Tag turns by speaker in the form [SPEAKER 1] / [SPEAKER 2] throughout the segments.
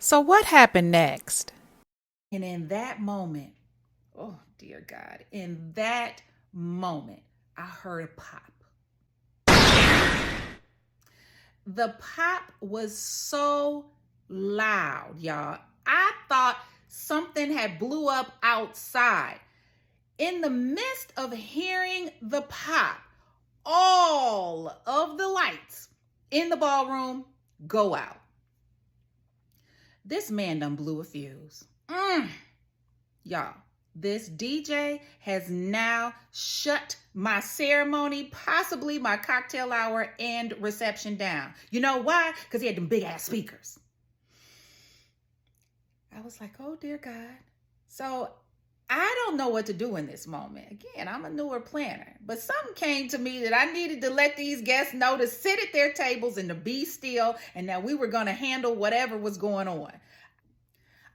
[SPEAKER 1] So, what happened next? And in that moment, oh dear God, in that moment, I heard a pop. The pop was so loud, y'all. I thought something had blew up outside. In the midst of hearing the pop, all of the lights in the ballroom go out. This man done blew a fuse. Y'all, this DJ has now shut my ceremony, possibly my cocktail hour and reception down. You know why? Because he had them big ass speakers. I was like, oh dear God. So I don't know what to do in this moment. Again, I'm a newer planner, but something came to me that I needed to let these guests know to sit at their tables and to be still, and that we were going to handle whatever was going on.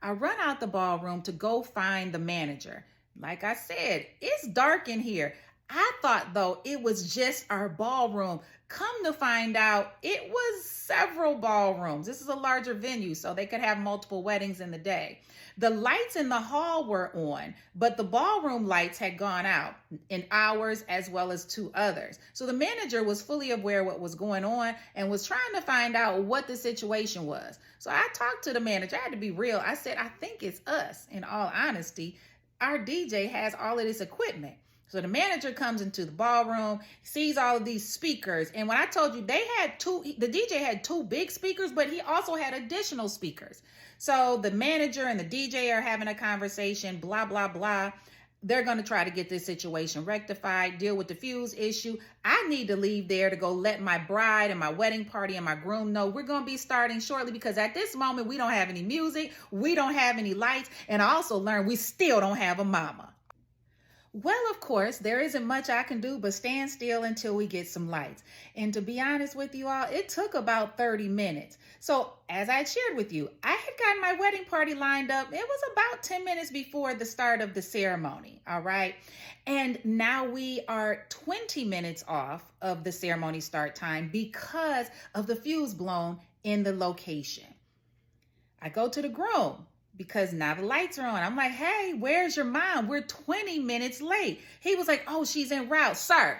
[SPEAKER 1] I run out the ballroom to go find the manager. Like I said, it's dark in here. I thought, though, it was just our ballroom. Come to find out, it was several ballrooms. This is a larger venue, so they could have multiple weddings in the day. The lights in the hall were on, but the ballroom lights had gone out in ours as well as two others. So the manager was fully aware of what was going on and was trying to find out what the situation was. So I talked to the manager. I had to be real. I said, I think it's us, in all honesty. Our DJ has all of this equipment. So the manager comes into the ballroom, sees all of these speakers. And when I told you the DJ had two big speakers, but he also had additional speakers. So the manager and the DJ are having a conversation, blah, blah, blah. They're going to try to get this situation rectified, deal with the fuse issue. I need to leave there to go let my bride and my wedding party and my groom know we're going to be starting shortly, because at this moment, we don't have any music. We don't have any lights. And I also learned we still don't have a mama. Well, of course, there isn't much I can do but stand still until we get some lights. And to be honest with you all, it took about 30 minutes. So as I shared with you, I had gotten my wedding party lined up. It was about 10 minutes before the start of the ceremony. All right. And now we are 20 minutes off of the ceremony start time because of the fuse blown in the location. I go to the groom, because now the lights are on. I'm like, hey, where's your mom? We're 20 minutes late. He was like, oh, she's en route. Sir,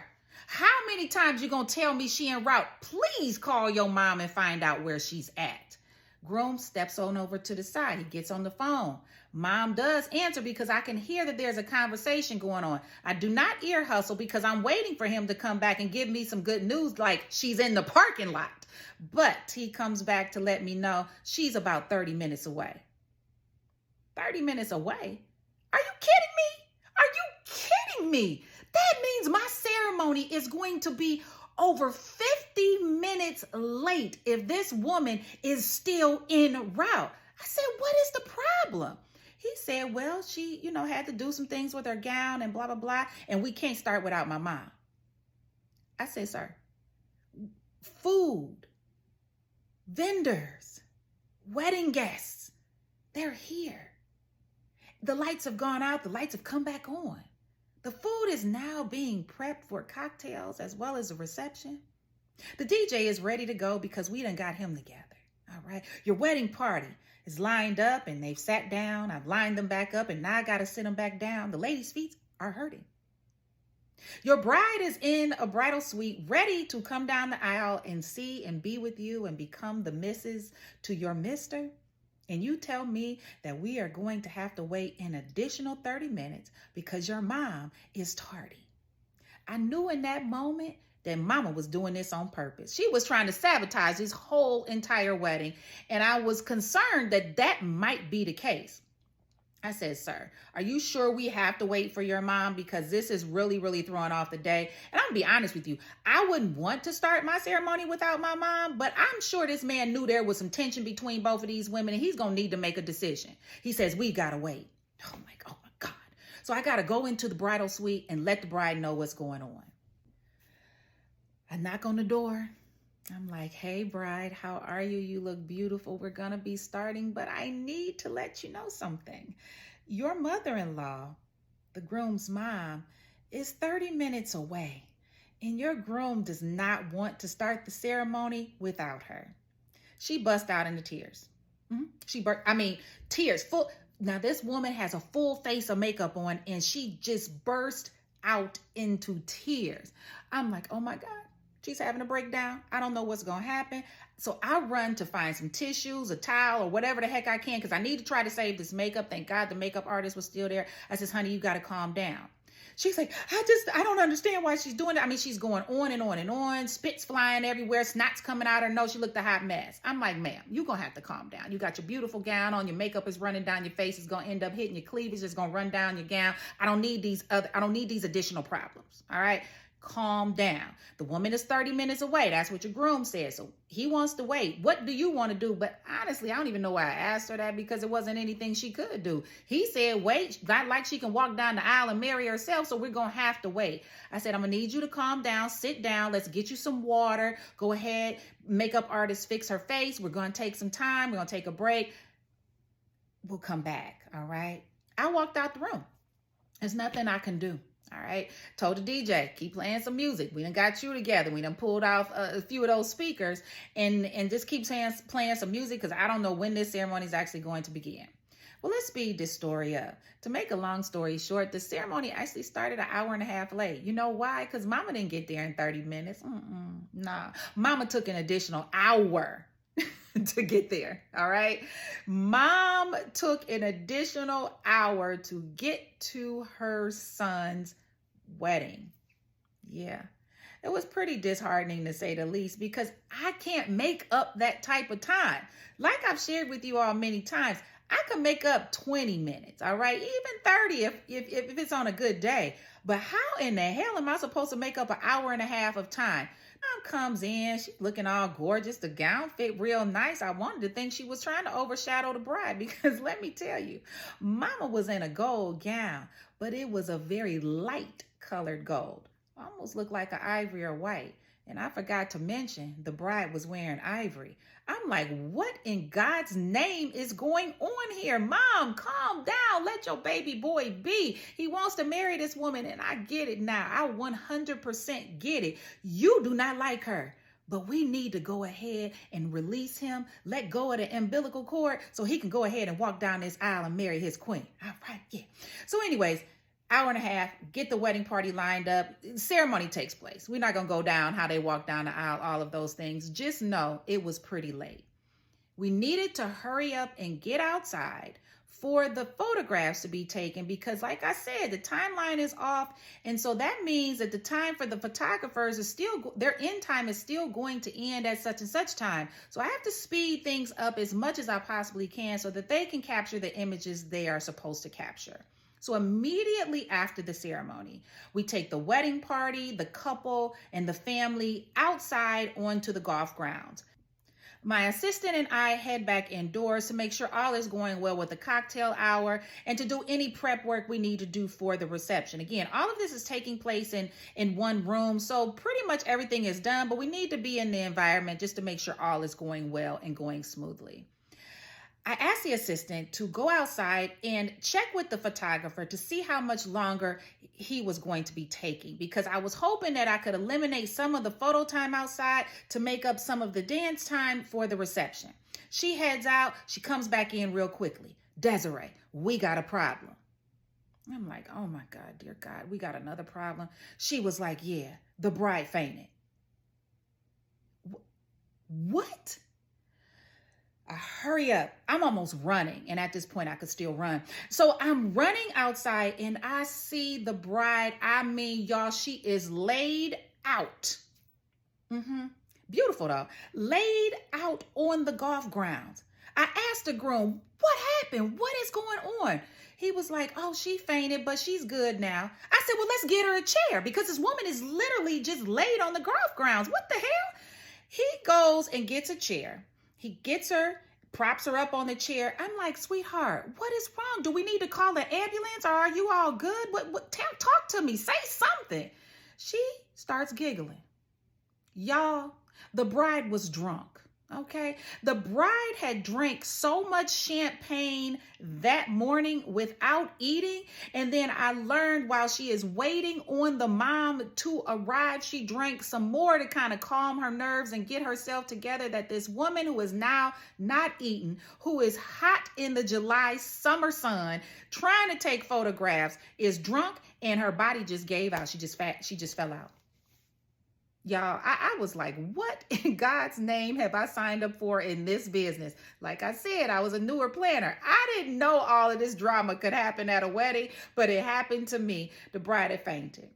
[SPEAKER 1] how many times you gonna tell me she en route? Please call your mom and find out where she's at. Groom steps on over to the side. He gets on the phone. Mom does answer because I can hear that there's a conversation going on. I do not ear hustle because I'm waiting for him to come back and give me some good news like she's in the parking lot. But he comes back to let me know she's about 30 minutes away. 30 minutes away? Are you kidding me? Are you kidding me? That means my ceremony is going to be over 50 minutes late if this woman is still en route. I said, what is the problem? He said, well, she, had to do some things with her gown and blah, blah, blah, and we can't start without my mom. I said, sir, food, vendors, wedding guests, they're here. The lights have gone out. The lights have come back on. The food is now being prepped for cocktails as well as a reception. The DJ is ready to go because we done got him together. All right. Your wedding party is lined up and they've sat down. I've lined them back up and now I got to sit them back down. The ladies' feet are hurting. Your bride is in a bridal suite ready to come down the aisle and see and be with you and become the missus to your mister. And you tell me that we are going to have to wait an additional 30 minutes because your mom is tardy. I knew in that moment that mama was doing this on purpose. She was trying to sabotage this whole entire wedding. And I was concerned that that might be the case. I said, sir, are you sure we have to wait for your mom? Because this is really, really throwing off the day. And I'm gonna be honest with you. I wouldn't want to start my ceremony without my mom, but I'm sure this man knew there was some tension between both of these women and he's gonna need to make a decision. He says, we gotta wait. Oh my God. So I gotta go into the bridal suite and let the bride know what's going on. I knock on the door. I'm like, hey, bride, how are you? You look beautiful. We're going to be starting, but I need to let you know something. Your mother-in-law, the groom's mom, is 30 minutes away, and your groom does not want to start the ceremony without her. She bust out into tears. She burst, I mean, tears full. Now, this woman has a full face of makeup on and she just burst out into tears. I'm like, oh my God, she's having a breakdown. I don't know what's going to happen. So I run to find some tissues, a towel, or whatever the heck I can because I need to try to save this makeup. Thank God the makeup artist was still there. I says, honey, you got to calm down. She's like, I don't understand why she's doing it. I mean, she's going on and on and on, spits flying everywhere, snot's coming out her nose. She looked a hot mess. I'm like, ma'am, you're going to have to calm down. You got your beautiful gown on. Your makeup is running down your face. It's going to end up hitting your cleavage. It's going to run down your gown. I don't need these additional problems. All right. Calm down. The woman is 30 minutes away. That's what your groom said. So he wants to wait. What do you want to do? But honestly, I don't even know why I asked her that because it wasn't anything she could do. He said, wait, not like she can walk down the aisle and marry herself. So we're going to have to wait. I said, I'm going to need you to calm down, sit down. Let's get you some water. Go ahead. Makeup artist, fix her face. We're going to take some time. We're going to take a break. We'll come back. All right. I walked out the room. There's nothing I can do. All right. Told the DJ, keep playing some music. We done got you together. We done pulled off a few of those speakers and just keep playing some music because I don't know when this ceremony is actually going to begin. Well, let's speed this story up. To make a long story short, the ceremony actually started an hour and a half late. You know why? Because Mama didn't get there in 30 minutes. Nah. Mama took an additional hour to get there. All right. Mom took an additional hour to get to her son's wedding. Yeah. It was pretty disheartening to say the least because I can't make up that type of time. Like I've shared with you all many times, I can make up 20 minutes. All right. Even 30 if it's on a good day. But how in the hell am I supposed to make up an hour and a half of time? Mom comes in, she's looking all gorgeous. The gown fit real nice. I wanted to think she was trying to overshadow the bride because let me tell you, Mama was in a gold gown, but it was a very light colored gold. Almost looked like an ivory or white. And I forgot to mention the bride was wearing ivory. I'm like, what in God's name is going on here? Mom, calm down. Let your baby boy be. He wants to marry this woman, and I get it now. I 100% get it. You do not like her, but we need to go ahead and release him, let go of the umbilical cord so he can go ahead and walk down this aisle and marry his queen. All right, yeah. So anyways, hour and a half, get the wedding party lined up. Ceremony takes place. We're not going to go down how they walk down the aisle, all of those things. Just know it was pretty late. We needed to hurry up and get outside for the photographs to be taken because, like I said, the timeline is off. And so that means that the time for the photographers is still, their end time is still going to end at such and such time. So I have to speed things up as much as I possibly can so that they can capture the images they are supposed to capture. So immediately after the ceremony, we take the wedding party, the couple, and the family outside onto the golf grounds. My assistant and I head back indoors to make sure all is going well with the cocktail hour and to do any prep work we need to do for the reception. Again, all of this is taking place in one room, so pretty much everything is done, but we need to be in the environment just to make sure all is going well and going smoothly. I asked the assistant to go outside and check with the photographer to see how much longer he was going to be taking because I was hoping that I could eliminate some of the photo time outside to make up some of the dance time for the reception. She heads out. She comes back in real quickly. Desiree, we got a problem. I'm like, oh my God, dear God, we got another problem. She was like, yeah, the bride fainted. What? I hurry up. I'm almost running. And at this point, I could still run. So I'm running outside and I see the bride. I mean, y'all, she is laid out. Beautiful, though. Laid out on the golf grounds. I asked the groom, what happened? What is going on? He was like, oh, she fainted, but she's good now. I said, well, let's get her a chair because this woman is literally just laid on the golf grounds. What the hell? He goes and gets a chair. He gets her, props her up on the chair. I'm like, sweetheart, what is wrong? Do we need to call the ambulance or are you all good? Talk to me. Say something. She starts giggling. Y'all, the bride was drunk. Okay. The bride had drank so much champagne that morning without eating. And then I learned while she is waiting on the mom to arrive, she drank some more to kind of calm her nerves and get herself together. That this woman who is now not eating, who is hot in the July summer sun, trying to take photographs, is drunk and her body just gave out. She just fell out. Y'all, I was like, what in God's name have I signed up for in this business? Like I said, I was a newer planner. I didn't know all of this drama could happen at a wedding, but it happened to me. The bride had fainted.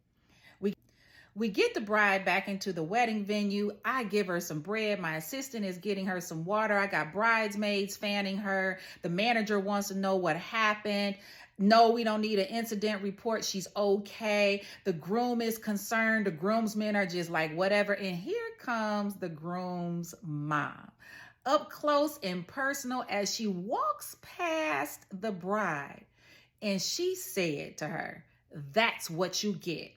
[SPEAKER 1] We get the bride back into the wedding venue. I give her some bread. My assistant is getting her some water. I got bridesmaids fanning her. The manager wants to know what happened. No, we don't need an incident report. She's okay. The groom is concerned. The groomsmen are just like, whatever. And here comes the groom's mom, up close and personal as she walks past the bride. And she said to her, "That's what you get."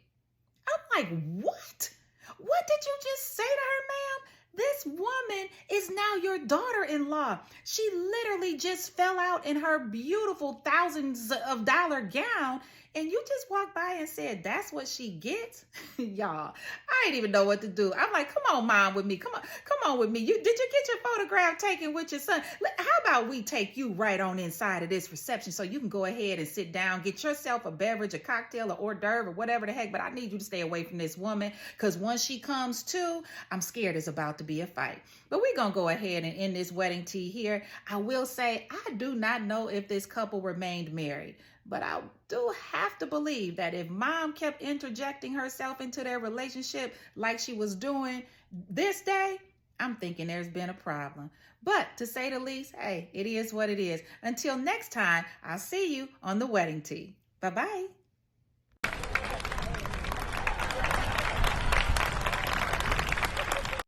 [SPEAKER 1] I'm like, what? What did you just say to her, ma'am? This woman is now your daughter-in-law. She literally just fell out in her beautiful thousands of dollar gown, and you just walked by and said, "That's what she gets." Y'all, I didn't even know what to do. I'm like, come on, mom, with me. Come on with me. Did you get your photograph taken with your son? How about we take you right on inside of this reception so you can go ahead and sit down, get yourself a beverage, a cocktail, or hors d'oeuvre, or whatever the heck. But I need you to stay away from this woman, because once she comes to, I'm scared it's about to be a fight. But we're going to go ahead and end this wedding tea here. I will say, I do not know if this couple remained married, but I do have to believe that if mom kept interjecting herself into their relationship like she was doing this day, I'm thinking there's been a problem. But to say the least, hey, it is what it is. Until next time, I'll see you on the wedding tea. Bye-bye.